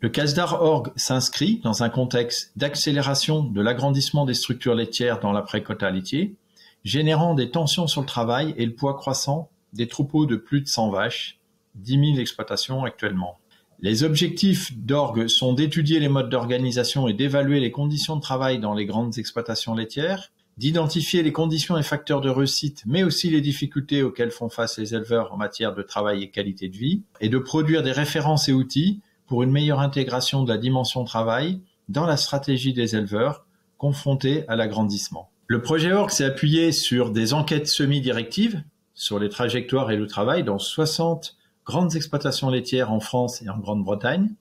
Le CASDAR.org s'inscrit dans un contexte d'accélération de l'agrandissement des structures laitières dans l'après-quota laitier, générant des tensions sur le travail et le poids croissant des troupeaux de plus de 100 vaches, 10 000 exploitations actuellement. Les objectifs d'org sont d'étudier les modes d'organisation et d'évaluer les conditions de travail dans les grandes exploitations laitières, d'identifier les conditions et facteurs de réussite, mais aussi les difficultés auxquelles font face les éleveurs en matière de travail et qualité de vie, et de produire des références et outils pour une meilleure intégration de la dimension travail dans la stratégie des éleveurs confrontés à l'agrandissement. Le projet org s'est appuyé sur des enquêtes semi-directives sur les trajectoires et le travail dans 60 grandes exploitations laitières en France et en Grande-Bretagne,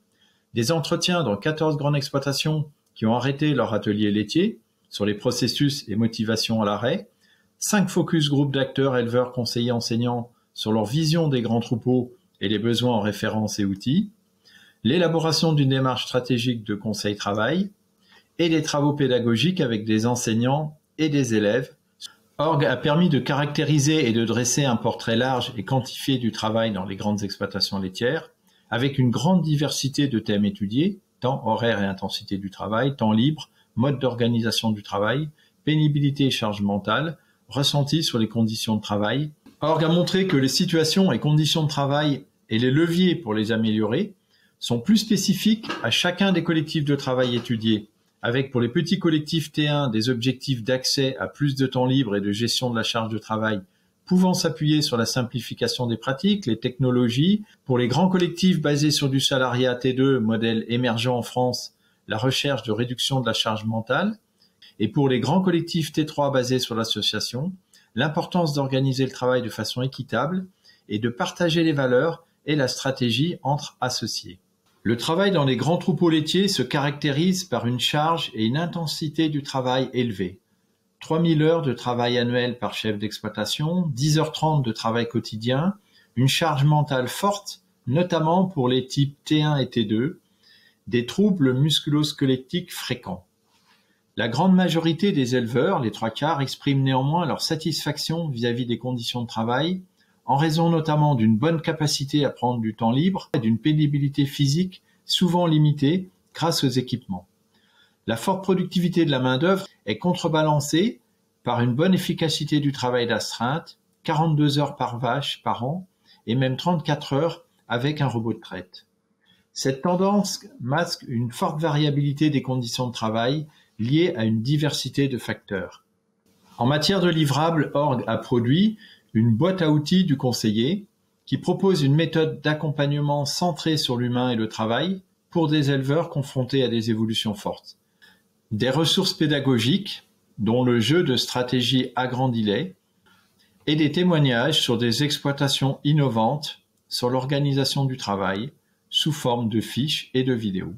des entretiens dans 14 grandes exploitations qui ont arrêté leur atelier laitier sur les processus et motivations à l'arrêt, 5 focus groupes d'acteurs, éleveurs, conseillers, enseignants sur leur vision des grands troupeaux et les besoins en références et outils, l'élaboration d'une démarche stratégique de conseil travail et des travaux pédagogiques avec des enseignants et des élèves. Org a permis de caractériser et de dresser un portrait large et quantifié du travail dans les grandes exploitations laitières, avec une grande diversité de thèmes étudiés, temps horaire et intensité du travail, temps libre, mode d'organisation du travail, pénibilité et charge mentale, ressenti sur les conditions de travail. Org a montré que les situations et conditions de travail et les leviers pour les améliorer sont plus spécifiques à chacun des collectifs de travail étudiés, avec pour les petits collectifs T1 des objectifs d'accès à plus de temps libre et de gestion de la charge de travail pouvant s'appuyer sur la simplification des pratiques, les technologies. Pour les grands collectifs basés sur du salariat T2, modèle émergent en France, la recherche de réduction de la charge mentale. Et pour les grands collectifs T3 basés sur l'association, l'importance d'organiser le travail de façon équitable et de partager les valeurs et la stratégie entre associés. Le travail dans les grands troupeaux laitiers se caractérise par une charge et une intensité du travail élevée. 3000 heures de travail annuel par chef d'exploitation, 10h30 de travail quotidien, une charge mentale forte, notamment pour les types T1 et T2, des troubles musculo-squelettiques fréquents. La grande majorité des éleveurs, les 3/4, expriment néanmoins leur satisfaction vis-à-vis des conditions de travail, en raison notamment d'une bonne capacité à prendre du temps libre et d'une pénibilité physique souvent limitée grâce aux équipements. La forte productivité de la main-d'œuvre est contrebalancée par une bonne efficacité du travail d'astreinte, 42 heures par vache par an et même 34 heures avec un robot de traite. Cette tendance masque une forte variabilité des conditions de travail liées à une diversité de facteurs. En matière de livrables, Org a produit une boîte à outils du conseiller qui propose une méthode d'accompagnement centrée sur l'humain et le travail pour des éleveurs confrontés à des évolutions fortes. Des ressources pédagogiques, dont le jeu de stratégie agrandilait, et des témoignages sur des exploitations innovantes sur l'organisation du travail sous forme de fiches et de vidéos.